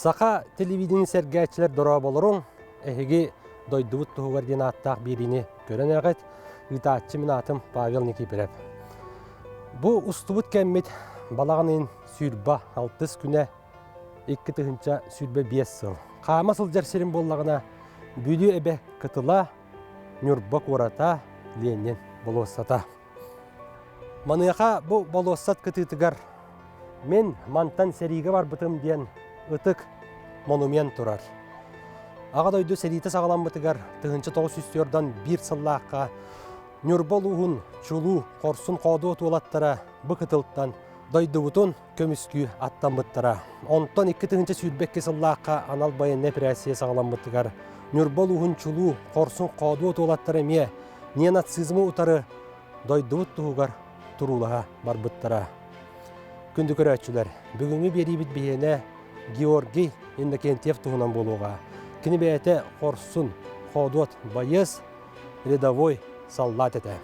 Сақа телевидение сәргәтчілер дұра болырың, әйге дойдывыт тұғығар ден аттақ беріне көрен әғет, ұйтатчы мен атым Павел Никипирев. Бұ ұстывыт кәммет балағанын сүрба 6 күні 2 тұхынша сүрбе 5 сыл. Қама сыл жарсерін болағына бүді әбе қытыла, нүрбақ ората, ленен болуысата. Манияқа бұ болуысат қытытығар. Мен мантан сәріге бар бұтым ден ұтық монумент тұрар. Аға дойды сәриті сағалан бұтығар тұхыншы 900-ден бір сыллаққа нүрбол ұғын чулу қорсын қоды отуылаттара бұқытылттан дойды бұтын көміскі аттан бұттара. Онтан 2 тұхыншы сүрбекке сыллаққа анал байын нәпірәсие сағалан бұтығар. Нүрбол ұғын чулу қорсын қоды отуылаттара ме не нацизмы ұтары дойды бұттығығар тұрулаға бар бұттара. Күнді көрәтшілер, бүгінгі бері біт бейіне Георгий Иннокентьев тұғынан болуға. Кіні бәйті қорсын, қодуат байыз, рядовой солдат еті.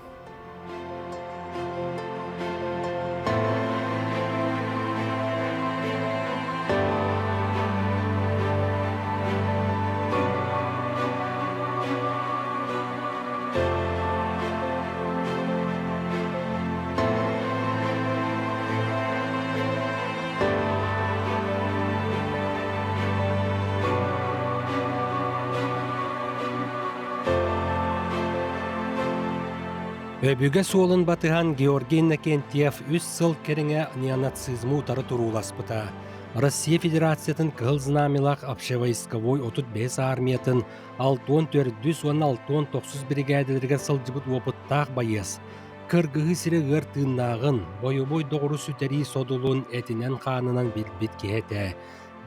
Өбігі суылын батыған Георгий Иннокентьев 3 сыл керіңе неонацизму утары тұруласпыта. Россия Федерациятын кығыл знамилақ общевойсковой 35 армиятын 6-4-16-9 бригадилерге сылжыбыт опыттақ байыз. Кыргығы сірі ғыртыннағын бойы-бой доғыры сүтері содулun әтінен қанынан білбет кеті.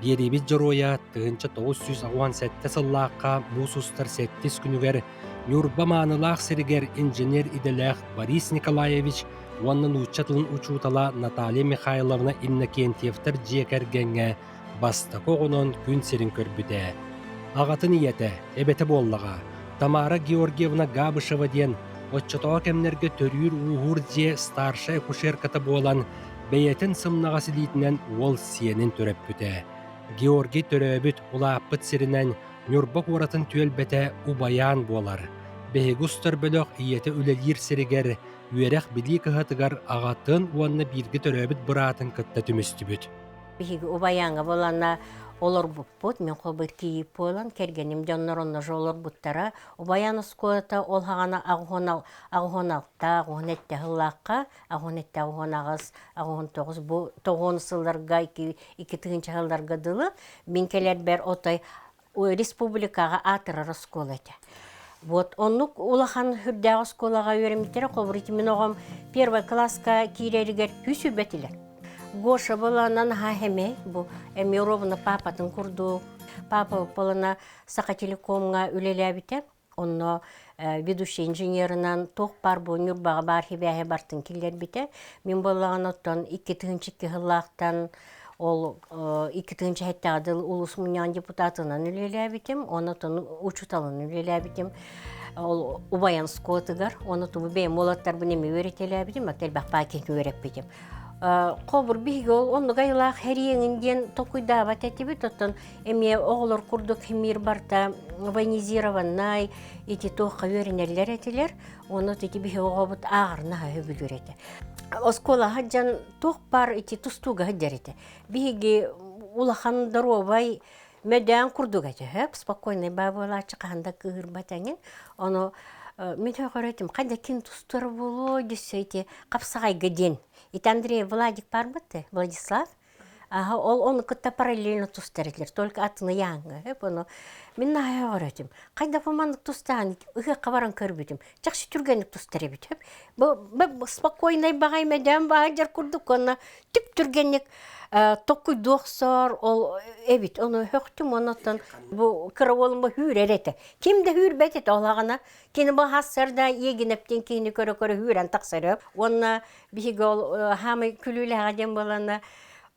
Беребет жыроя 997 сыллаққа бұсыстар 7 күнігер Нюрба манылақ сірігер инженер иделәқ Борис Николаевич онның учатылын учутала Наталья Михайловна Иннокентьевтер жекергенге бастақы оғынан күн серін көрбіде. Ағатын иеті, әбеті боллаға, Тамара Георгиевна Габышева ден отчатаға кәмнерге төрір уғыр же старшай кушеркаты болан бәйетін сымнаға сілейтінен ол сиенін төріп бүді. Георгий төрөбіт ұлаппыт сірінен Нюрбак оратын түелбәті убаян болар. Бәйгустар бөліқ иеті үлелер сірігер, үйерек білі кығатығар ағатын уанны біргі төрөбіт бұратын кітті түмісті бүт. Бәйгі убаянға боланна олар бұппыт, мен қолбыр кейіп болан, кергенім жонлар онна жолар бұттара. Убаян ұскуата ол хағана ағуғоналықта, ағуғонетті ғылаққа, ағуғонетті ағуғонағыз, ағуғон 9 сылларға, 2 ғылларға дылы, мен келер бәр отай республикаға атырар скол эти. Вот оннук улахан хүрдәгы сколага өремиттер, колбурити мен огам 1 класска киреригер хүсү бетилер. Гоша боланан хахеме, бу эмиробна папатын курду. Папа полана Сақа-Телекомга үлеләбите. Онно ведущий инженерынан тоқ бар бу Нюрбага бар хибәһе бартын килер бите. Мен болаган оттан 2 хыллактан ол 2 хәттәдел улус мунян депутатынан үлеләбитем, онотон учуталын үлеләбитем. Ол убаян скотыгар, оноту бем молаттар бинеме өретеләбитем, мәктәбә пакет өрәпбитем. Қобыр биге ол онны гайлах хәреңенден токуйда батәтибе тоттан эме оглор курдук химир барта военизированный эти тоққа өренерлер этилер, оны тети биге огобут агырна хөбүлүрете. Оскола хаджан тоқ бар эти тустуга хаджарете. Биге улахан даровай мәдән курдуга җәһәп спокойный бабыла чыкканда кыр батаңын, оны мен төкөрәтим, кайда кин тустыр болу дисәйте, капсагай геден. И Андрей Владик парбыты, Владислав, ол оны кытта параллельно тустырытлар, только атыны яңы, оны мен төкөрәтим. Кайда фомандык тустан, ыгы кабаран көрбүтүм. Жакшы түргенлик тустыры бит. Бу спокойный багай мәдән багажар курдук, оны түп түргенлик Токуй доқсар, ол эбит, оны хөктім, онаттан бұл кыраволын бұл хүйр әреті. Кемді хүйр бәтет олағына, кені бұл хассарда егінептен кейіні көрі хүйрен тақсарып. Онына бігі ол хамы күлілі ағаден болана.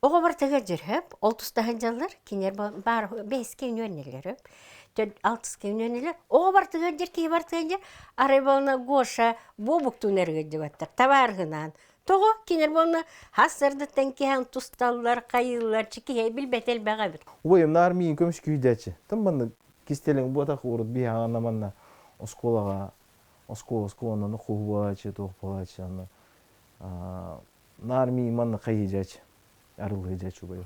Оға бар тағыр жүріп, ол тұстағын жалар, кенер бар 5 кейін өнелер, 6 кейін өнелер. Оға бар тағыр жер, кей бар тағыр жер, арай болына Гоша бобук түнерге жібаттар, таварғынан. Тоғы кинер болна хасырдыттан киһан тусталлар, кайыллар, чикихей билбетел бага бит. Уйым армийин көмүш күйдәче. Тым баны кистелең бота урут би ана манна осколага осколаны кубачы, тохпачы аны. На армии манна кайыжачы. Арылы жачы бай.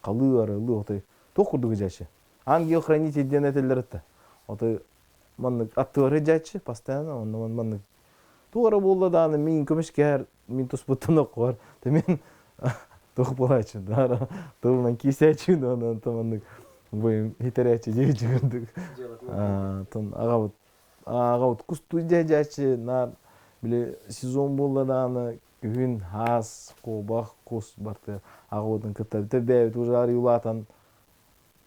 Калы арылы отой. Тохурду жачы. Ангел хранитель денетелерте. Отой манна аттыры жачы постоянно он манна туара болду да аны мен көмүшкер мен туспутуна кор. Мен тохпачы да. Тылынан кисячы да аны таманны бой хитерячы жегүндүк. Тон агабыт кусту жачы на биле сезон болду да аны күн хас кобах кус барты агабытын кытта бэбит уже арыулатан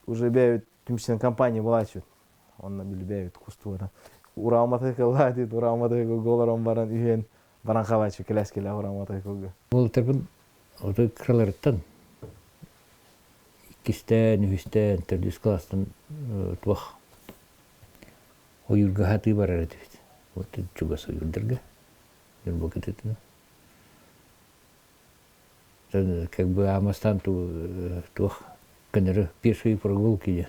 уже бэбит түмсен компания болачу. Онна биле бэбит кустура. Ураматыка ладит, ураматыка голором баран үйен баран калачу келескеле ураматыка. Ол тарбын оты краларыттан иккистен, үстен, төрдүс класстан туах ойырга хаты барар эдибит. Вот чугас ойырдырга. Юрбо кететіні. Как бы Амастан туах кенері пешие прогулки де.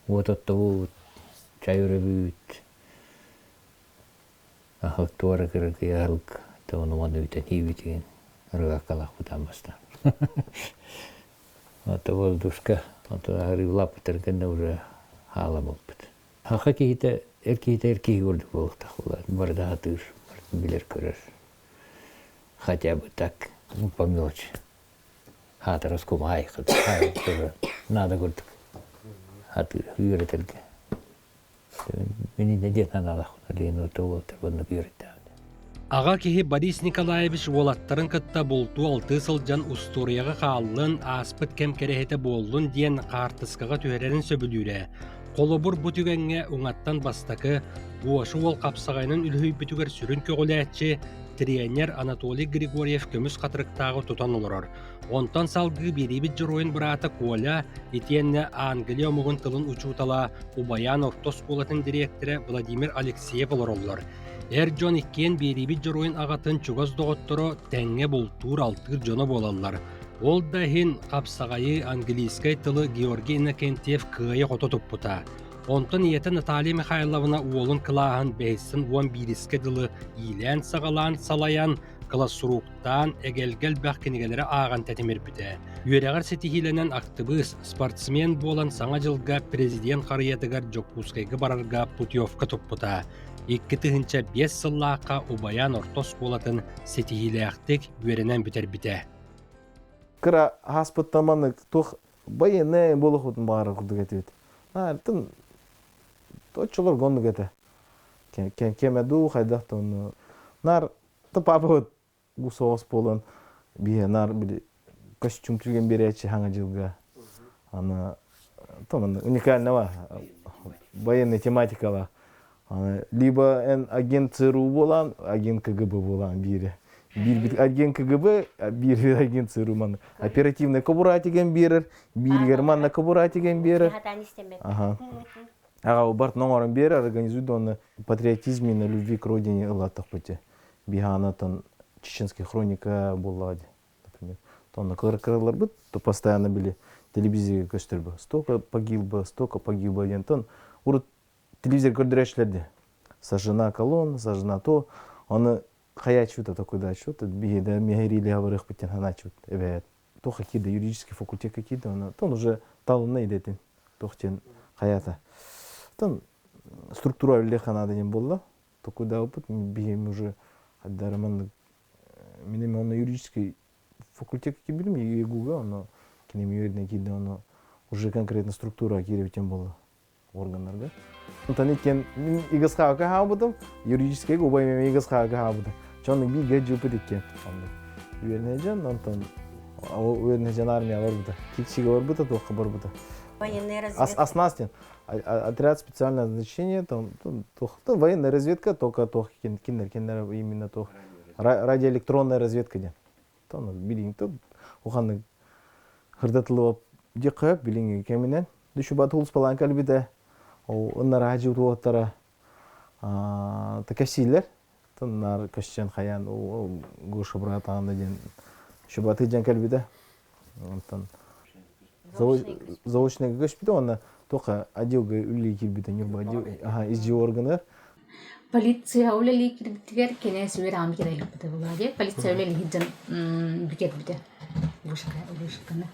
Вот от того вот чайыры бүйт. Ахак туара кірік ярылк. Таваны маны үйтен хейбетеген. Рыға қалақ бұт Амастан. Это воздушка. Это агрив кенде уже хала болбыт. Хақа кейті эркеги көрдік болықтақ болады. Барда хатыр, билер көрер. Хотя бы так. Ну, по мелочи. Хата раскома айхат. Надо говорит. Хаты үйретелге. Менин дед аналах. Лейну того табынны үйретті. Аға кеһи Борис Николаевич олаттарын кытта болту 6 сылжан устурияға қалын аспыт кем керехете болдун диен қартысқаға түйерерін сөбілюре. Қолыбыр бұтүгенге оңаттан бастакы буашы ол қапсағайнын үлхүй бүтігер сүрін көгіләтші тренер Анатолий Григорьев көміс қатырықтағы тұтан олырыр. Онтан салғы беребет жыройын бұраты Коля, етенне Англия мұғын тылын учутала Убаян Ортос болатын директоры Владимир Алексеев олар олар. Жон иккен беребет жыройын ағатын чугаз доғыттыры тәңе болтур алтыр жоны болалар. Ол да хин қапсағайы английскай тылы Георгий Иннокентьев күйе қототып бұта. Онтан еті Наталья Михайловна уолын кылағын бәйсін уан бириске дылы илән сағалан салаян классуруктан әгелгел бәқкенегелері аған тәтемер біті. Үйерегар сетихиленен актыбыз спортсмен болан саңа жылға президент қарыятыгар Жокускайғы барарға путевка тұппыта. 2 тыгынча 5 сыллаққа Убаян Ортос болатын сетихиле ақтық үйеренен бітер біті. Кыра хаспыттаманы тох байыны болу хутун бары курдук этибит. Тын точолор гондук эте. Кемеду хайдактон. Нар тапапыт гусоос болон бие нар били костюм түген беречи хаңа жылга. Аны томан уникального военная тематикала. Либо агент ЦРУ болан, агент КГБ болан бири. Bir агент КГБ, bir агент ЦРУ ман. Оперативный кобура тиген берер, bir германна кобура тиген берер. Ага. Ага, барт номерын берер, организует он патриотизме на любви к родине ылаттық пути. Биганатан чеченская хроника болады, например. То на кырылар бит, то постоянно били телевизия көстөрбө. Столько погиб один тон. Урут телевизор көрдүрөчлөрдү. Сожжена колонна, сожжена то. Оны хаячута такой да что-то биеда мегерили аварых потен ханачут. Evet. То какие-то юридический факультет какие-то, он уже талынна идетин. Тохтен хаята. Тон структура лехана денем болла. Такой да опыт бием уже дарман минем он юридический факультет какие билим егуга, но кинем юридный киде он уже конкретно структура киревтен болла органнарга. Онтан экен игысқа хабыдым, юридический губаймен игысқа хабыдым. Чонның би гәҗ җупы диккән. Уернәҗән онтан уернәҗән армия бар буда. Кичиге бар буда, тохы бар буда. Военная разведка. Оснастен. Отряд специального назначения, там военная разведка, только киндер именно то радиоэлектронная разведка ден. Там билин то уханны хырдатылып диккәп билин кеменен düşübat улс балан калбиде. Onlar hacı utuvatlara takasiller. Тыннар көшчен хаян гушы братағанда ден шубаты жан кәлбіді. Заочный көшбіді, оны тоқа одеуға үлі келбіді, нюрба одеу, изжи органы. Полиция үлі кірбіттігер кене сөйер аңы керейлік біді болады. Полиция үлі хиджан бігер біді. Ушқаны.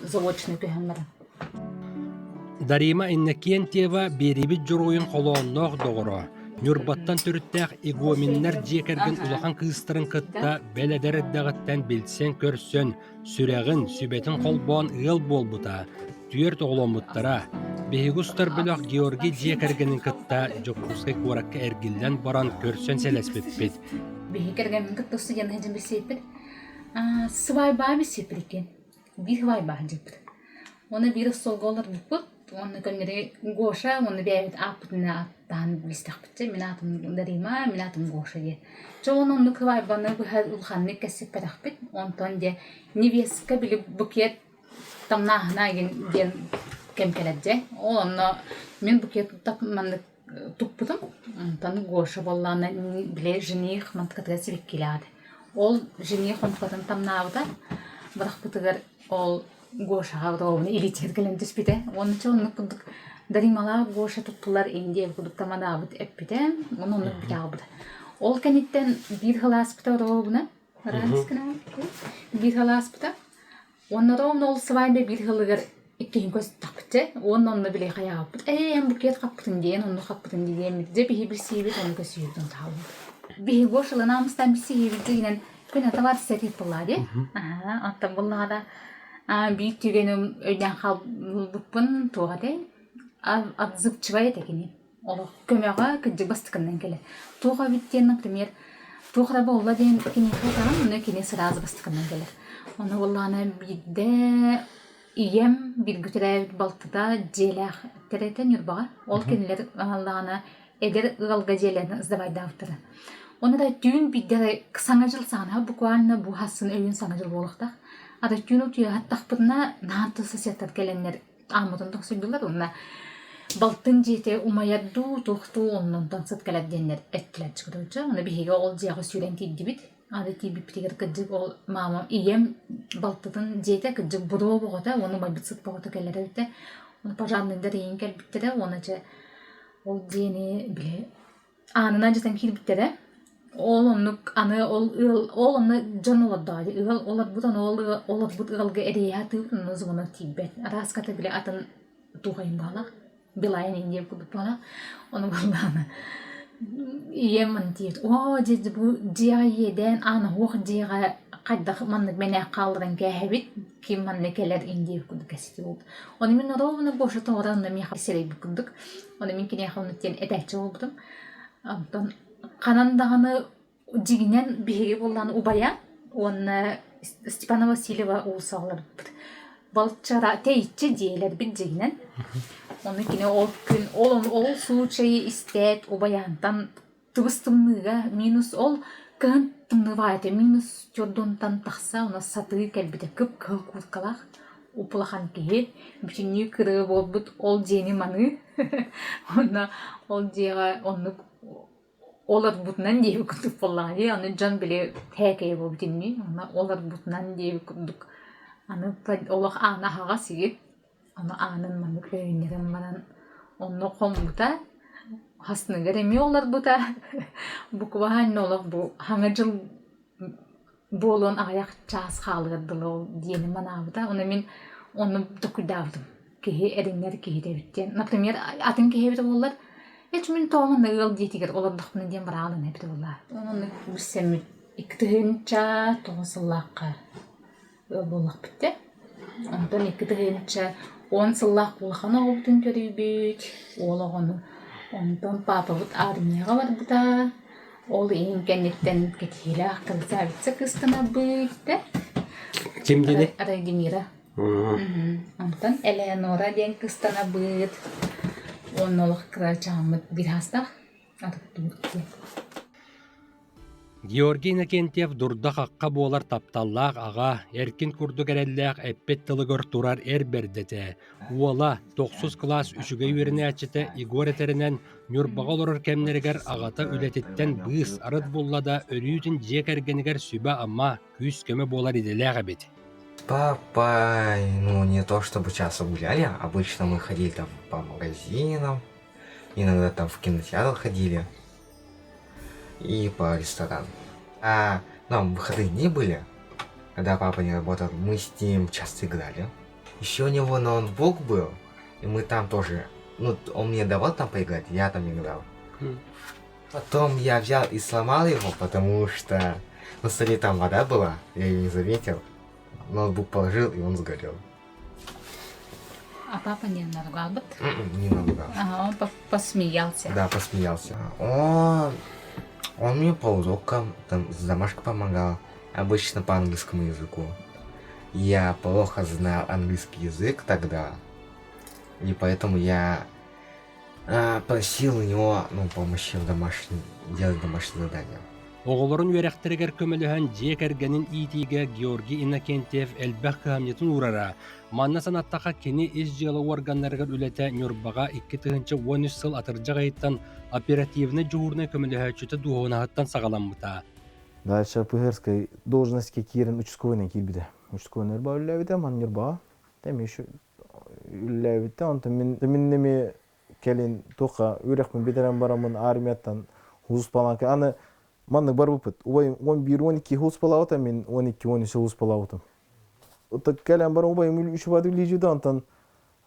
Заочный көйін бара. Дарима Иннокентьева берибит журуйын қолуыннақ доғыра. Нюрбаттан түріттәқ игуаминнер жекерген улахан кыстырын кытта бәләдәрәддәғаттан білсен көрсен, сүрәғін, сүбетін қолбуан ыл болбута, түйер тоғыломуттара. Бейгустар біліқ Георгий жекергенін кытта жоққусқай қоракка әргілден баран көрсен сәләспетпет. Бейгергенін кытта ұсыген әжін білсейпір. Сывай ба білсейпір екен. Bir hıvay bahcıptı. Onu bir solga olur buput. Onu könleri goşa, onu bir apıtına attan bilistakpıtçı. Min atım darima, min atım goşa ye. Çoğunun hıvay bana bu ulhanını kesip perakpıt. Ondan de niveska bile buket tamnahına gen kemkeledce. Onu min buket tapmanlık tupputum. Ondan goşa bollana bile jenih mantıkatı sivikkiladi. Ol jenih mantıkatın tamnavda. Бірақ бұтығыр ол Гошаға бұтығын елетер кілін түспеді. Оны чоғынық бұдық даримала Гоша тұттылар әнде бұдық тамада бұд әппеді. Оны онық бұд ағыбыды. Ол кәнеттен бір ғылас бұта ұрауына. Bir ғылас бұта. Оны ұрауына ол сывайында бір ғылығыр еккейін көз тақпыды. Оны біле қая ғаппыды. Әм бұкет қаппыдын дейін, оны қаппыдын дейін. Бейі бір сейбет, оны көз сүйірдің тауып. Бейі Гошалы намыстан бір сейбет Күні товар сәтіп болады. Аттан бұллағада бейік түйгенім өйден қал бұппын туғады. Адзып чывай етекені. Ол көмеға күнжік бастықыннан келі. Туға біттен, например, туғыда болла дейін кені қылтаған, оны кені сыразы бастықыннан келі. Оны бұллағына бейді ием бір күтірәй балтыда желәқ тәрәйтен үрбаға. Ол кенілер бұллағына әдер ұғалға желәні ұздабайды автыры. Оны да түйін бейдері саңа жыл сағына, буквально бұл хасын өйін саңа жыл болықтақ. Ада түйін өтүйі аттақ бұдына нағантысы сеттат келенлер амытындық сөйділер. Онына балтын жете умаядду, тоқты оннан сыт келедденлер әттілер чықыдылчы. Оны бейге ол жағы сүйрен тейді бит. Ада тейбі бітігер күджік ол мамам ием балтытын жете күджік бұдуы бұғыда, оны майбіт сыт бұғыда келер өтті. Оны пажарныңдар ең кел біттері, оны же ол дені біле анына жетен кел біттері. Ол оннук аны ол оны жон оладдады. Олар бутан олар бут ылга эрияты нузуна тибет. Раската биле атын тугайын бала. Билайын инде кудуп бала. Оны баланы. Иемін тиет. О, деді бу жия еден аны оқ жиға қайдақ маннык мене қалдырын кәхебит. Ким манны келер инде кудуп кәсеті болды. Оны мен ровны бошы тоғыранды мен қасерей бүкіндік. Оны мен кене қылныттен әдәтші болдым. Антон Қанандағаны жигінен бейге болған ұбая, оны Степана Васильева ұлсағылар бұд. Балчара тәйітші дейлер бір жигінен. Оны кене ол күн, ол случайы істет ұбаянтан тұғыстымыға минус ол күн тымнывайды. Минус түрдонтан тақса, оны саты кәлбіде күп көл күрткалақ. Ұпылақан кейі, бүтінне күрі бол бұд ол жені маны. Оны ол жеға, оны олар бутынан дейі күндік болғаны, аны жан біле тәкей болып деймі, олар бутынан дейі күндік. Аны олақ ана хаға сігіп, аны анын маны көйінерін баран, оны қомбута, хасыны кереме олар бұта. Бұқывағын олақ бұл хаңа жыл болуын аяқ час қалғырдылы ол дейіні мана бұта. Оны мен оны дұқыдавдым. Кейі әріңер кейі дәбіттен. Например, атын кейі біті олар, Эч мен тоғын ығыл дейтігер олардықпын ден бір алын әбді олар. Оны білсем, іктігінші тоғын болақ бітті. Ондан іктігінші 10 сыллақ болған оғылдың көрі бүйт. Олағыны. Ондан папа бұд армияға бар бұда. Ол ең кәнеттен кетейлі ақтылыса бітсі қыстына бүйтті. Кем деді? Радимира. Ондан Элеонора ден қыстына бүйт. Onun olarak kraliçe Ahmet bir hasta atıp durdu. Георгий Иннокентьев дурда хаққа болар тапталлаақ аға, эркин курдук эреллээх эппет тылыгыр турар эр бердете. Уола 9 класс үчүгэй үеріне ачыты Игор этеринен Нюрбаға олорор кемнеригер агата үлетиттен быыс арыт буллада өрүүтін жек эргенигер сүбә амма күс көмө болар иделээға бит. Папа, ну не то чтобы часто гуляли, обычно мы ходили там по магазинам, иногда там в кинотеатр ходили и по ресторанам. А нам выходные дни были, когда папа не работал, мы с ним часто играли. Еще у него ноутбук был, и мы там тоже, ну он мне давал там поиграть, я там играл. Потом я взял и сломал его, потому что на столе там вода была, я ее не заметил. Ноутбук положил, и он сгорел. А папа не наругал бы? Не наругал. Ага, он посмеялся. Да, посмеялся. Он мне по урокам, там, с домашкой помогал. Обычно по английскому языку. Я плохо знал английский язык тогда. И поэтому я просил у него, помощи делать домашние задания. Оғылырын веректерігер көміліған жек әргенін итиге Георгий Иннокентьев әлбәқ қамнетін урара. Манна санаттаға кені із жылы органларығыр үлеті Нюрбаға 2-13 сыл атыржақ айттан оперативны жуғырны көміліға чүті дуғынағыттан сағаламыта. Дальше пыгырской должностьке кирен участковыйна килбиде. Участковыйнар ба үлләбиде, ман Нюрбаға. Тәме еще үлләбиде, онты мен неме келин тоқа үрәқпен бетерен барамын армияттан хұзыс баланка. Аны маннык бар бұпыт. 11-12 хұзыс балауыта, мен 12-13 хұзыс балауытым. Ота келен барам, убайым үші бады үлейжуді, онтан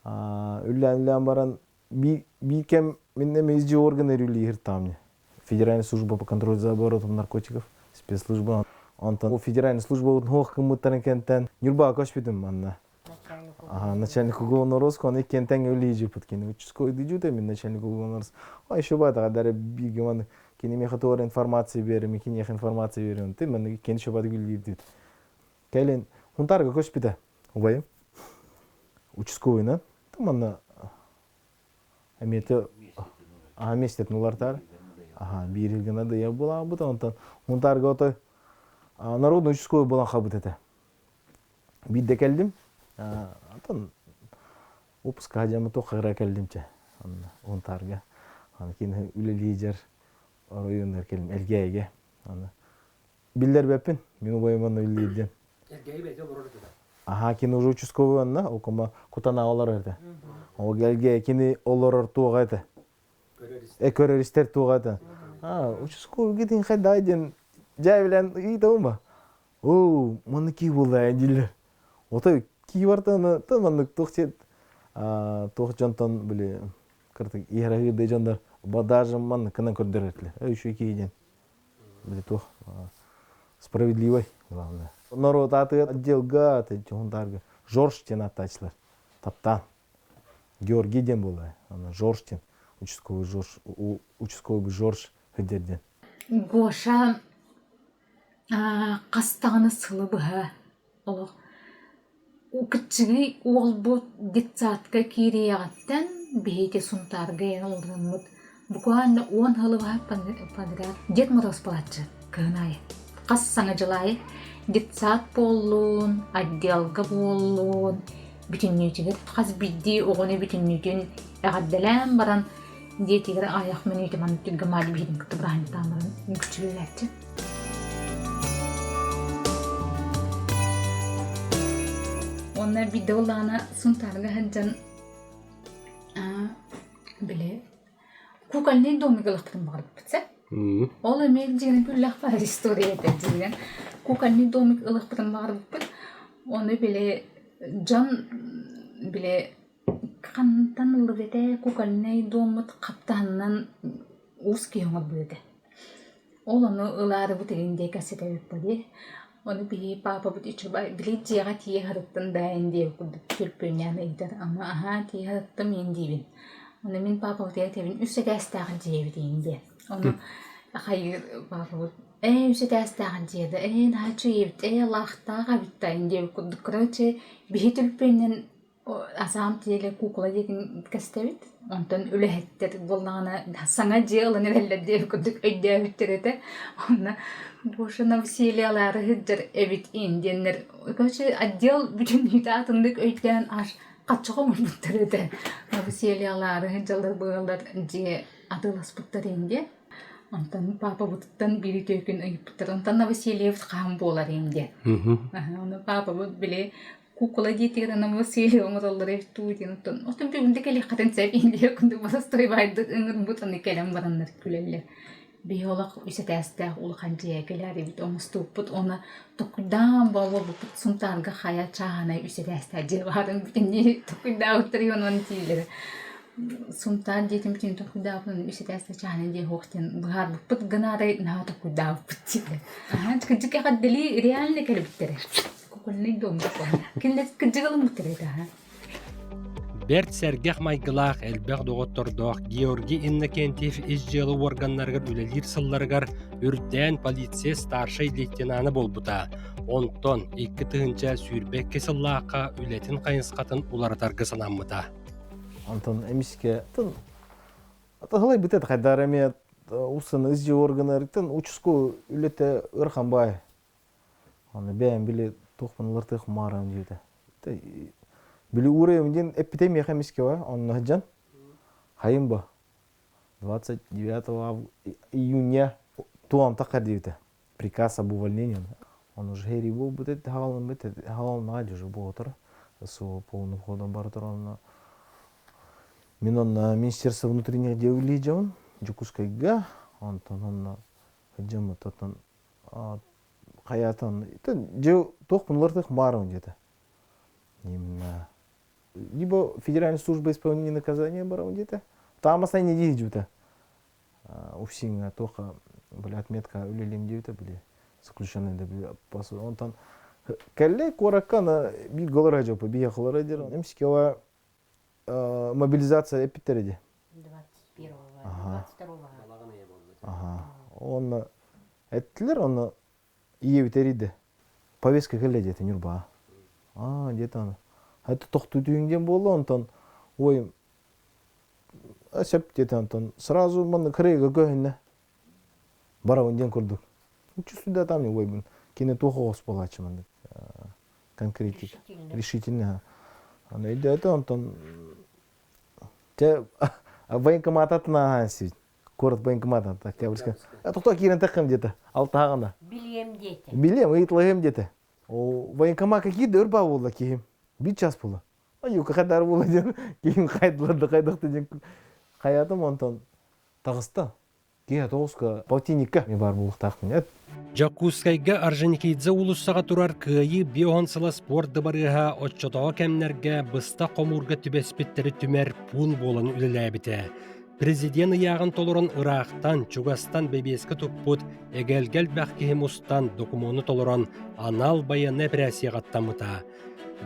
үллән баран bir кем мен неме изжи органы үлейгір тамне. Федеральная служба по контролю за оборотом наркотиков, спецслужба. Онтан федеральная служба хоқ кымыттарын кенттен Нюрбаға көшпедім манна. Начальник уголовного розыска, он кенттен үлейжі пыткені. Участковый дежуде мен начальник уголовного розыска. Еще бада дәрі биге маны кенеме хатуар информация берем, кенех информация берем. Ты мен кен еще бада үлейді. Келен хунтарға көшпеді. Убайым. Участковыйна. Там манна әметі местетін олар берілген ады я бола бұта, онтан хунтарға оты народный участковый болан қабыт еті. Бидде келдім, атын опыска хажамы тоқығыра келдімче, хунтарға. Кейін үлелей жер райондар келдім, әлгейге. Билдер бәппін, мен ұбайыман үлелейден. Әлгей бәйді олар өтеді. Кейін уже участковый онна, окыма кутана олар өрді. Ол әлгей кені олар ортуға еті. Көрөристер туғады. Участковый кетен қайда айден жай білән үйді ома. Маны кей болды әйділер. Ота кей бартаны тыманлық тоқсет. Тоқ жонтан біле кіртік ерағырды жондар. Даже маны кінан көрдер әтілер. Үші кейден. Біле тоқ справедливай. Народ аты отделға аты жоғындарға. Жорштен аттачылар. Таптан. Георгий ден болды. Жорштен. Участковый Жорж Хедерден. Гоша қастағыны сылы бұға. Күтчігі ол бұл детсатқа керей ағаттан бейте сұнтарға ең олғанмыд. Бұқуанды 10 ғылы бұға падырар. Дет мұдас балатшы кығынайы. Қас саңа жылайы детсат болуын, отделға болуын, бүтіннүйтігер. Қас бидді оғыны бүтіннүйтін әғаддалан баран диетигер аяқ менүйті манытты гамали бейдің күтті бұрайын тамырын күтчілелерді. Onlar bir de olana suntarga hancan bile kukalne domi galaktan bağırıp bitse. Ola mevcinin bir laf var istoriye edeceğinden. Kukalne domi galaktan bağırıp bit. Onu bile can bile kantan ılıvete kukalne domut kaptanından uski yonga büyüdü. Olanı ıları bu telinde kasete öpmedi. Onu bir papa bu içi bile ciğer tiye harıttın dayan diye kurduk türpünyana gider ama aha tiye harıttım yendiyim. Onu min papa bu televin üstte destağın diye diye. Onu hayır papa bu üstte destağın diye de naçı yevt Allah'ta gabittayn diye kurduk. Kırıçı bir türpünyen Asam tiyeli kukla diyetin kestevit. Ondan ülehette bolağına sana cihalen eller diye kuduk ödeye bitirete. Ondan boşuna vesileleri hıdır evit indiyenler. Kaçı adiyal bütün hüdatındık ödyen aş kaçıqomur bitirete. Vesileleri hıdırlar bağlar diye adılas bitir indi. Ondan papa buttan biri tökün ayıp bitir. Ondan vesile kan bolar indi. Ondan papa but bile kukula diyetikten ama vesile onlarları tuğdin. Ondan bir ünde keli katen sep indi. Kundu basas toy baydı ıngır butan dikelem baranlar küleller. Biyolog üse teste ulkan diye gelir bit onu stuput ona tokudam baba buput suntarga hayat çahana üse teste civarın bütün ni tokuda oturuyor onun tileri. Suntan diyetim bütün tokuda onun üse teste çahana diye hoşten bahar buput ganare na tokuda buput. Aha çıkıcık kadar deli realne keli bitir. Kukulni dom bakon. Kinlet kıcıgalım bitir ha. Берт сәргәх майгылах әлбәқ доғыттордоқ Георгий Иннокентьев изжелы органнаргар үлелер сылларгар үрдән полиция старший лейтенаны болбута. Онтон 2 тыгынча сүйірбәк кесыллаққа үлетін қайынсқатын уларатарғы санаммыта. Антон эмиске тын аталай битет хайдарамет усын изжи органы тын учуску үлете ырханбай. Аны бәм биле тоқпынлар тых марам дейді. Били уровень эпидемия хамискева, он наджан. Хаимба. 29 июня туам такадивте. Приказ об увольнении. Он уже хери был, будет халал надежь уже был утро. С полным ходом бартерон. Минон на Министерство внутренних дел лиджон. Джукускайга. Он хаджам тотан хаятан. Это же тохпунлартых марон где-то. Именно. Либо Федеральная служба исполнения наказания барон где-то. Там основание действует. У всех только были отметка улелем девята были заключенные до он там коллег коракана би голораджо по би голораджо немского мобилизация эпитериди 21-го 22-го ага он этлер он ие битериди повестка келе дете нюрба где-то он это тохту дүйіңден болды онтон ой әсеп деді онтон сразу мына кірегі көйінне бара өнден көрдік чувствую там не ой кене тоқоғыс болачы мында конкретик решительно ана иде это онтон те военкомат атына сіз город военкомат октябрьская тоқта кирен тақым деді алтағына Билем дети. билем ыйтлығым деді военкомат какие дөрба болды кейім бит час было. Юка кадар было ден. Кейін қайдықты ден. Қаятым онтон тағыста. Кея тоғызға полтинникка мен бар болық тақын. Жакускайга Орджоникидзе улуссаға турар кыйы биохонсыла спорт барыға отчотоға кәмнерге бұста қомурға түбеспеттері түмер пун болын үліләбіті. Президент яғын толырын Ирақтан, Чугастан бебескі тұппыт әгәлгәл бәқкейім ұстан документу толырын анал байыны прәсияғаттамыта.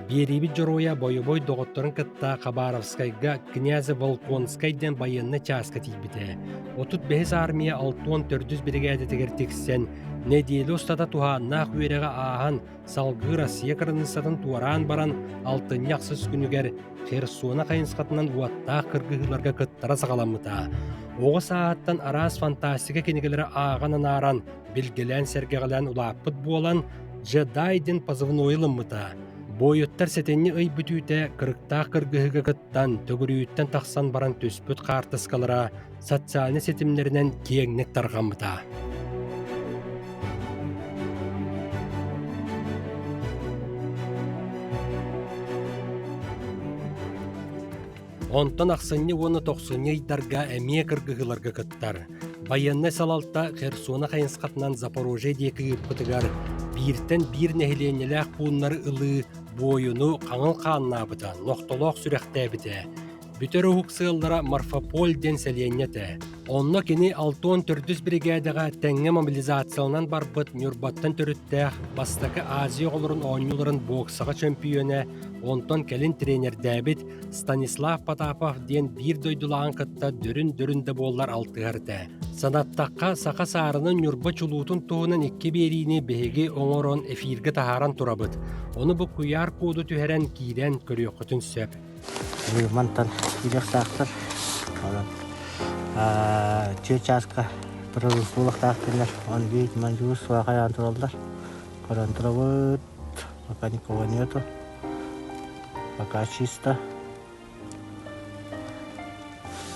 Берибит жороя бой-бой доғыттырын кытта Хабаровскайга князы Волконскайден байынны часка тейбіті. Отут бәхіз армия 6-4 бригады тегертексен, неделі ұстата туға нақ өреға ағын салғы Россия қырынысатын туаран баран алтын яқсыз күнігер Херсона қайынсқатынан уаттақ кыргығыларға кыттара сағаламыта. Оғы сааттан арас фантастика кенегелері ағанын аран білгелен сәргеғалан улаппыт болан жедайден позывнойлымыта. Бойыттар сетенне ый бүтүйте кырыктақ кыргыһыга кыттан төгүрүүттен тахсан баран төспөт картыскалара социальный сетимлеринен киеңнек таргамыта. Онтон ақсынне оны тоқсынне айдарга әме кыргыһыларга кыттар. Байынны салалта Херсона қайынсқатынан Запорожье декі кыптыгар биртен бир нәхиленеләк буыннары ылы бойыну қаңыл қанна бұта, ноқтолоқ сүрәқті әбіті. Бүтөрі хуксығыллара Марфополь ден сәлиеннеті. Онно кені 6-4 бригадаға тәңе мобилизациялынан барбыт Нюрбаттан төріттәқ бастакы Азия олырын оңюларын боксаға чемпионы, онтон кәлін тренер дәбіт Станислав Потапов ден бір дойдулаған қытта дөрін-дөрінді боллар алтығарды. Санаттаққа сақа сарының Нюрба чулутын туғынан 2 беріні бәйге оңырын эфирге тахаран турабыт. Оны бұ күйар коду түхәрен кейден көріқытын сөп. Мантан илек сақтыр. Чечаска бір ұлық тақтырлар. Он бейт манжуыз суағай антыралдар. Қарантыравыт. Пока никого нету. Пока чисто.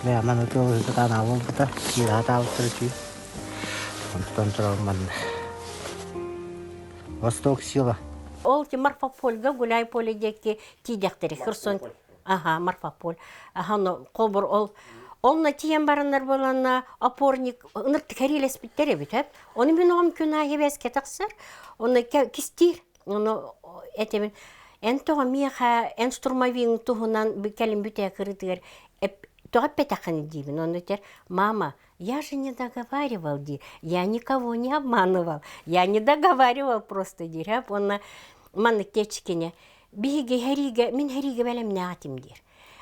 Ляман өтел ұзыған ауыл бұта. Елат алып тұрычы. Онтан тұралман. Восток сила. Ол ки Марфопольга гуляй поледеки тидяқтері Херсон. Ага, Марфополь. Ага, но қолбыр ол на тиен барандар болана опорник, нырты кәрелес біттері бітіп. Оны мен оғым күн ағебес кетақсыр. Оны кістер. Оны әтемен. Ән тоға меха, ән штурмовин тұғынан кәлім бүте кірдігер. Тоға петақаны дейбін. Оны өтер, мама, я же не договаривал, я никого не обманывал. Я не договаривал просто, дир. Оны манны кечкене. Биге хәриге, мен хәриге бәлем нәатим дир.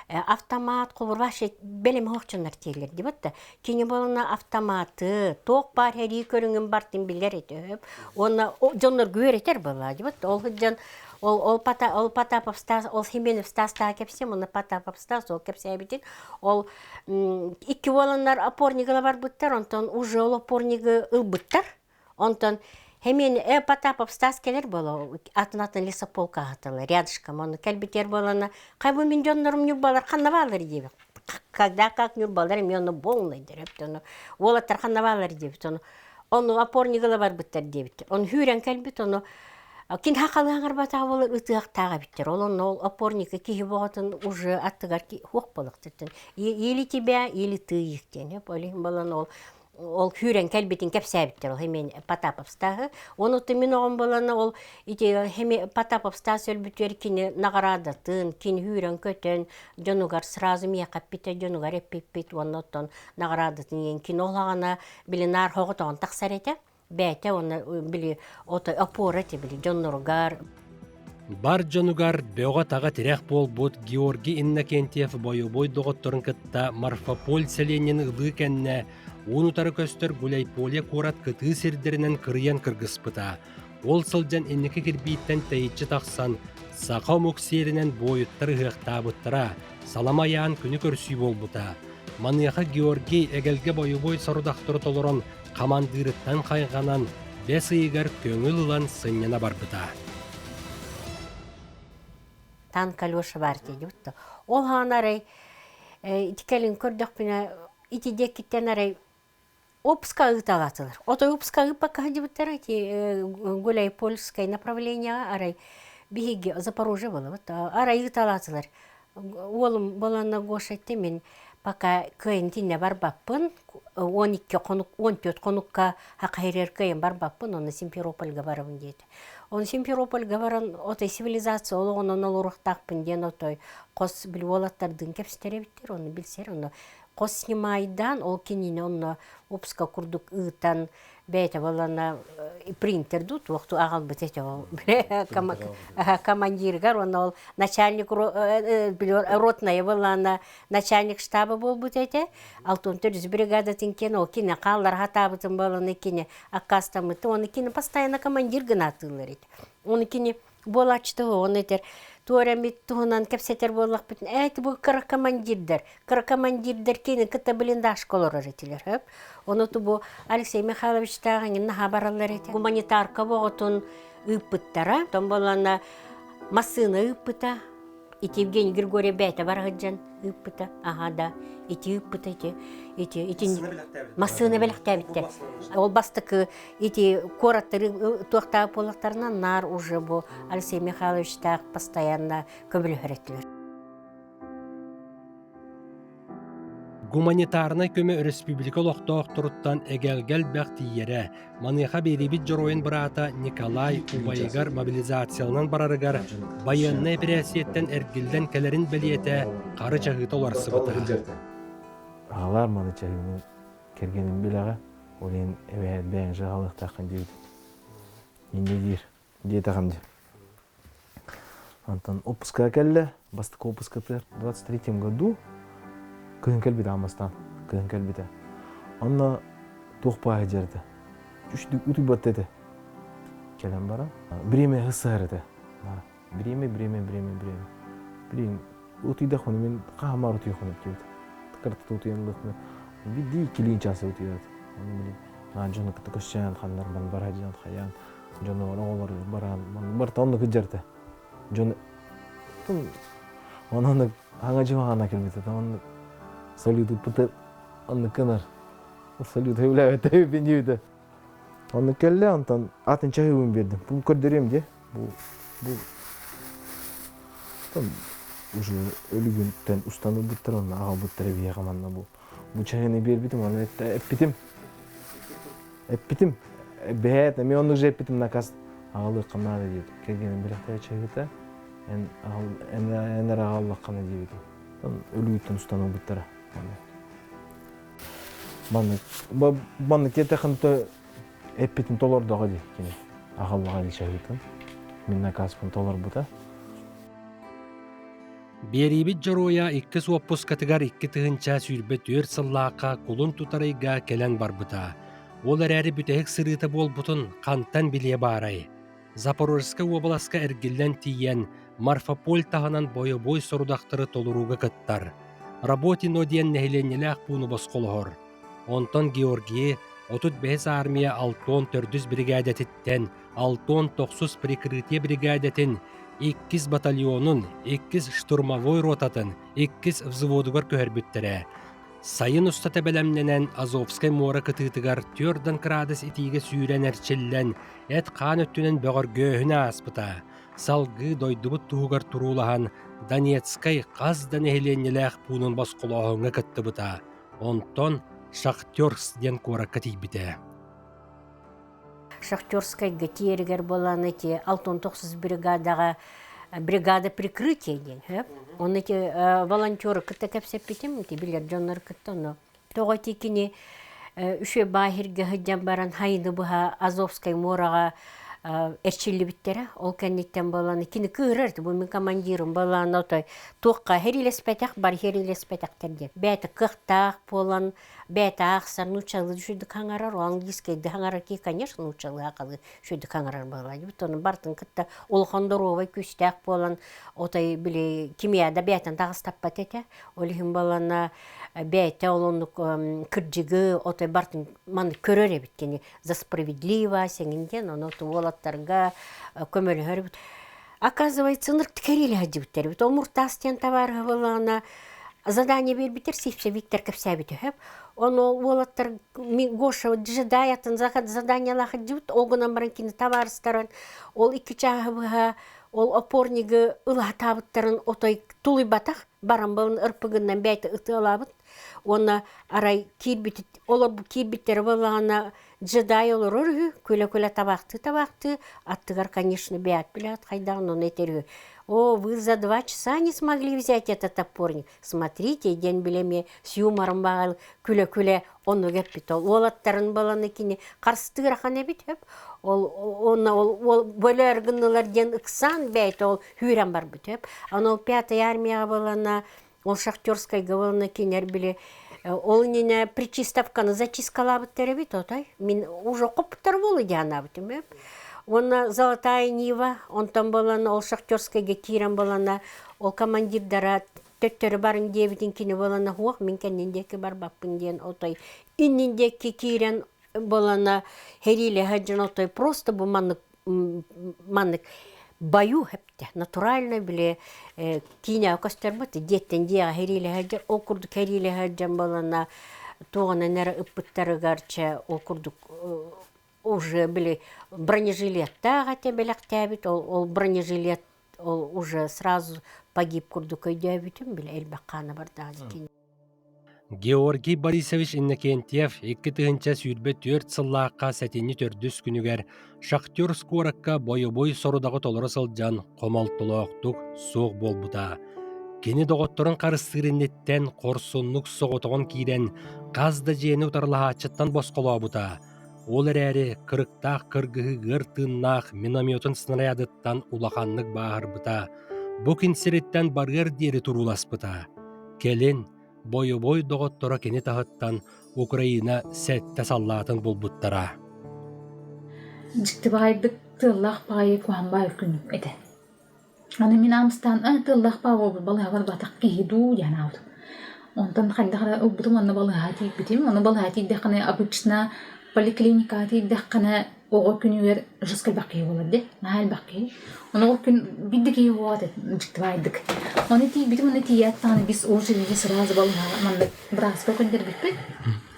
Автомат, қолыр башы бәлем хоқчынар тейлер, деп отта. Кені болына автоматы, тоқ бар хәри көріңін бартын білер етіп. Оны жонлар гөр етер бола, деп отта. Ол хүдден, ол Потапов Стас, ол Хименов Стаста кепсем, оны Потапов Стас, ол кепсе әбітін. Ол 2 болынлар опорнигіла бар бұттар, онтан уже ол опорнигі ұл бұттар. Онтан Хемен Потапов Стас келер болу, атын лесополка атылы, рядышкам, оны кәлбетер болана, қайбы мен жонларым нюрбалар қаннавалар деп. Когда как нюрбалар, мен оны болнай деп, олаттар қаннавалар деп, оны опорнигіла бар бұттар деп. Оны хүрен кәлбет, оны кин хақалығанғар бата болар, ұтығақ таға біттер. Ол опорника кейі боғатын уже аттығар хоқ болық деттін. Елі тебя, елі түйіктен, олейін болан ол хүрен кәлбетін кәпсәбіттер, ол хемен Потапов стағы. Оны түмен оғын боланы ол Потапов стасы өлбітер кені нағарадатын, кені хүрен көтін, жонуғар сразу мия қаппеті, жонуғар әппеппет, оны оттан нағарадатын ең кені олағана білі нар хоғытауын тақсар еті. Бәйті оны білі опор еті білі жонуғар. Бар жонугар бөға таға тірек бол бұд Георгий Иннокентьев бойы-бой доғыттырын кітта Марфополь сәленен ұлы кәнне Уынутары көстер гуляйполе корат кыты сердерінен кырыян кыргыспыта. Ол сылжан эннеке кірбейттен тәйітші тақсан, сақау мөксерінен бойыттары ғықтабыттыра, салама яан күні көрсүй болбыта. Маныяқа Георгий әгелге бойы-бой сарудақтыры толырын командырыттан қайғанан, бәс ыйгар көңіл ұлан сыннена барбыта. Танк Алеша бар дейді бұтты. Ол ғанарай, итикәлін көрдіқ біна, итидек кеттен арай, Опска ыталатылар. Отой опска пока дебуттар эти гуляй-польское направление арай биги Запорожье было. Вот арай ыталатылар. Олым болана гошетте мен пока кыйынтине барбаппын, 14 конукка хакайрер кыйын барбаппын, оны Симферопольга барабын дейді. Он Симферопольга баран отой цивилизация олығын оны ұрықтақпын ден отой қос білуалаттардың кепстеребіттер, оны білсер, оны Қос снимайдан, ол кеніне оны опска күрдік ұйтан бәйті болана принтер дұт, оқты ағал бітеті ол. Командиргар, оны ол начальник ротная болана начальник штаба бол бітеті. 6-4 бригада тінкен, ол кені қалар хатабытын боланы кені аққастамыты, оны кені постоянно командир гынатылар еді. Оны кені бол ачты, оны етер. Туарамит туғынан кәпсетер болақ бітін. Әйті бұл қыра командирдер. Қыра командирдер кені кіті біліндаш колоры жетілер. Оны бұл Алексей Михайлович тағын хабаралар еті. Гуманитарка боғытын үппіттара. Том болана масыны үппіта. Ити Евгений Григорий бәйті барғыджан үппіта. Ага, да. Ити үппіта ити. Масыны бәліқтәбітті. Ол бастықы ити кораттары тоқтағы болақтарынан нар уже бұл Алексей Михайлович тағы постоянно көмілі өреттілер. Гуманитарный көмө республика лохтоох туруттан эгелгел бәхтиере, маныха берибит жороен брата Николай Убайгар мобилизациялынан барарыгар, военный операциеттен эргилден келерин белиете қары чағыты оларсы бұта. Ағалар маны чағыны кергенін білаға, олен әбәйет бәйін жағалық таққан дейді. Енді дейір, дейті қамды. Антон отпуска келді, бастық отпуска в 23 году, күйін кәлбеді Амастан, күйін кәлбеді. Онна тоқпағы жерді. Үшті ұты бат деді. Келем бара. Біреме ғысығыр еді. Біреме. Бірем ұтыйда құны мен қағамар ұтый құны дейді. Тықыртты ұтыйынлықны. Биді келейін часы ұтыйды. Жоны күтті көшчен қандар бан бара жан қаян. Жоны оғылар баран. Бар тауны күджерді. Жоны... Оны аңа жымағана келбеді. Салют пытыр, он кынар. Салют являет бенюда. Он келле, он там атын чайын берді. Бұл көрдерем де. Бұл там уже өлігінтен ұстану бұттыр, он аға бұттыр бия қаманна бұл. Бұл чайыны бербедім, оны әппетім. Бәйет, мен оны же әппетім накас ағалы қамнады деді. Келгенім біліқтай чайыта, әнер ағалы қамна деді. Өлігінтен ұстану бұттыра. Банны кете қынты әппетін толар дағы dey. Ағалыға dey шағытын. Мен накаспын толар бұта. Берибит жороя 2 отпускатыгар 2 тыгынча сүйрбет өр сыллаққа кулун тутарайга келен бар бұта. Ол әрі бүтәйік сырыты бол бұтын қанттан біле барай. Запорожска обласка әргілден тиен Марфополь тағынан бой сорудақтыры толыруға кыттар. Работино диен нәхиленнеләк пуны босқолығыр. Онтон Георгий 35 армия 6-400 бригадетіттен, 6-900 прикрытие бригадетін, 2 батальонын, 2 штурмовой ротатын, 2 взводығыр көхербіттірі. Сайын ұста тәбәлемненен Азовскай мора кытытыгар 4 градус итиге сүйрен әрчеллен, әт қан өттінен бөғір гөһіне аспыта. Салғы дойдыбыт туғығар тұрулахан Донецкай қаздан әхіленнеләқ пунын басқылағыңа кітті бұта. Онтон Шахтерс ден қора кәтейбіті. Шахтерскай гатиергер боланы те 6-900 бригада прикрытия ден. Оны те волонтеры кітті кәпсеп бітім, те білер жонлар кітті оны. Тоға текіне үші бахирге ғыджан баран хайны бұға Азовскай мораға әрчелі біттері, ол кәнеттен боланы, кені күйірерді, бұл мен командирым боланы, тоққа херилес бәтәқ бар, херилес бәтәқтерден. Бәті қықтақ болан, бәті ақсар, нұчалы шүйді қаңарар, ол английскайды қаңарар кей, конечно, нұчалы ақалы шүйді қаңарар болады. Бұтоны бартын қытта ол қондыровай көстәқ болан, отай біле кемияда бәтін тағыстап бәтеті, ол ең боланы бәйті олонны кірджігі, отай бартын маны көрер біткені, за справедливо, сеңінден, оны олаттарға көмөлі өрбіт. Оказывается, нырқты кәрелі әдебіттер біт. Ол мұртастен таварға болана задание бербітер, сепсе Виктор Капсябіті өп. Оны олаттар Гоша жыдаятын заданиялағы әдебіт, оғынан баран кені таварыстарын, ол 2 чағы ол опорнигі ұла табыттарын отой тулы батақ, баран болын ұрпығынан бәйті ұты алабыт. Оны арай кейбіт, олар бұл кейбіттері болағына жыдай олар өргі, көлі табақты, аттығар, конечно, бәйт білет, қайдағын оны етергі. О, вы за 2 часа не смогли взять этот опорник. Смотрите, ден білеме с юмором бағал, көлі оны кәппет. Ол аттарын баланы кені қарсытығыр қан әбет, ол бөлі әргінілер ден ұқсан бәйт, ол хүрен бар бүт. Аны 5-й армияға баланы, ол Шахтерскайға баланы кенер біле, ол нені причиставканы зачискала бұттары бет, отай. Мен уже қоптар болы дияна бұтым. Оны Золотая Нива, он там баланы, ол Шахтерскайға кирен баланы, ол командирдара төттері барын дебетін кені баланы, оқ, мен кәніндекі бар баппын ден, отай. Инніндекі кирен баланы, херилі ғаджан, отай, просто бұл манық баю хепте, натурально біле кейіне өкістер бұты, деттен деға херилі ғаджан, ол күрдік херилі ғаджан баланы, тоғына нәрі үппіттері ғарча, ол күрдік уже были бронежилетта белек тәбит, ол бронежилет уже сразу погиб курдукой дәбитім, біле әлбәққаны бар дағыз. Георгий Борисович Иннокентьев 2 тыгынча сүйрбе 4 сыллааққа сәтені төрдүс күнігер шахтер скоракка бойы-бой сорудағы толыры сылжан қомалтылуақтық соқ болбута. Кені доғытторын қарыстырыннеттен қорсунлық соғытығын кейден қазда жені ұтарлағачыттан босқолуабыта. Ол әрі қырықтақ қыргығы ғыртыннақ минометын снарядыттан улақанлық бағырбыта. Бұ кінсіреттен барғыр дері тұруласпыта. Келін бойы-бой доғыттора кені тағыттан Украина сәтті саллатын болбуттара. Жикті бағайдық тыллақ бағайы куан бай күн еді. Аны мен амыстан тыллақ бағай болбы балағар батақ кейду яна ауды. Онтан қайдақара ұбытым оны балаға тейіп бітім. Оны балаға тейіп дәқіне обычна поликлиника тейіп дәқіне оғы күнігер жыскал бақи болады. Нағал бақи. Оны ол күн бидді кей болады жикті бағайдық. Оны тейіп бітім, оны тейяттан біз ол жерге сразу балаға маңды біразға көндер бітпет.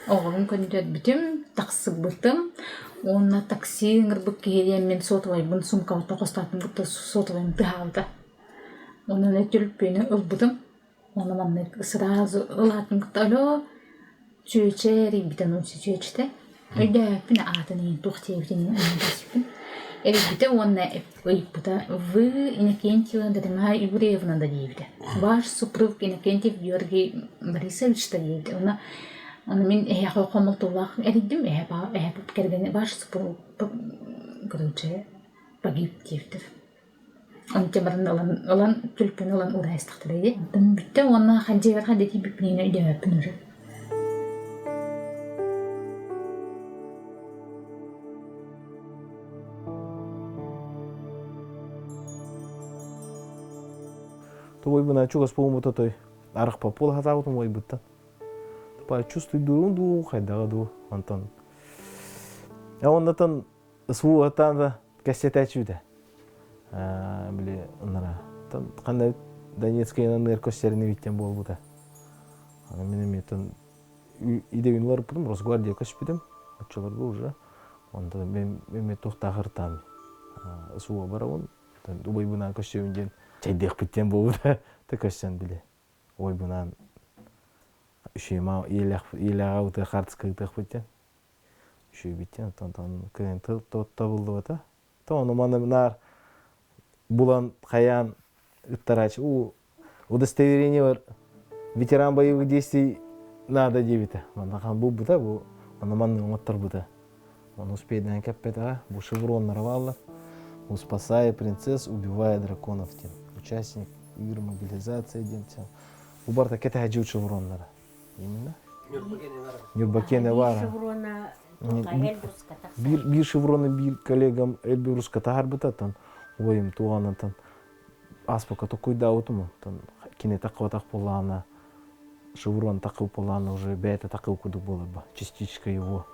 Оғылын көндер бітім, тақсық бітім. Онна такси ыңырбық кейден мен сотывай бұн сумкауты қостатын бұтты сотывайым тығалды. Оны өтіліп бені ұлбыдым. Оны маңны сразу ұлатын күтті өлі чөйчері бітін өтсі чөйчті. Өйді өпін атын ең тұқтей бітін өңін басыпын. Әрі біті онна өйіп бұта. Вы, Иннокентьев, дадыңа Юрьевна да дейбді. Ваш супруг Иннокентьев Георгий Борисович да дейбді. Оны мен әйіғі қомылтулақ әрідім, әйіп кәргені баш сұпыр көрінше погиб дейбдір. Оны темірін олан түлпін олан ұрайыстықты дейді. Бүтті оны қанжайварға деті бүпінені үйде өпін үрі. Той бұна чуғас болмыта той арық папол хазаутым ой бұттан. Чувствуй дурунду, хайдагаду, Антон. Оннатан суатан да кассетачуды. Биле онара. Тан кандай Донецкайнан эркостерине биттен болбута. Аны менен метен идегин бар бутум, Росгвардия көспүдүм. Отчолор бу уже. Онда мен токтагыртам. Суа барабын. Тан убай бунан көсөбүнден чайдек биттен болбута. Төкөсөн биле. Ой бунан Шема илаға өте қартысқа өтек біттен. Үші біттен, тон кірен табылды бата. Тоны маны нар бұлан қаян үттарач. Удостоверение бар. Ветеран боевых действий надо дебіті. Мандаған бұл бұта, маны маны оңаттар бұта. Он успейден кәппетаға, бұл шевронлар валла. Он спасает принцесс, убивая драконов. Участник игр мобилизации. Убарта кәті әжеу шевронлары. Именно? Нюрбакене вара. Bir şevronu bir kolegam Elbirus'ka taharbıtatan. Oyum tuğanatan. Aspaka tokuy dağıtımı. Kine takıva tak polana. Шеврон takıv polana уже бәйті takıv kudu болырба. Частичка его.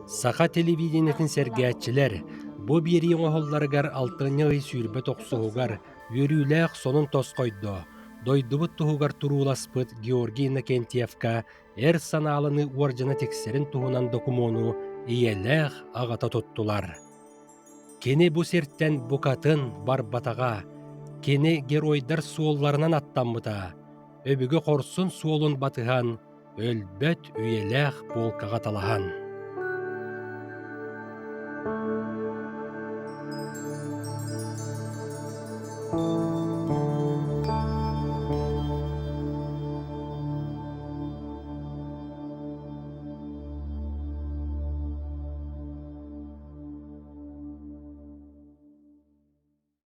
Саха телевидениетін сәргәтчілер, бұ бері оңғыларығар алтыны сүйірбе тоқсуғығар, өріләқ сонын тосқойды. Дойдубут туһугар туруласпыт Георгий Иннокентьевка саналыны уаржана тексерин туһунан докумону иелэх агата туттулар. Кені бу серттен букатын барбатаға, кені геройдар суолларынан аттаммыта, өбігі қорсын суолун батыған, өлбөт үйелэх полкаға талахан.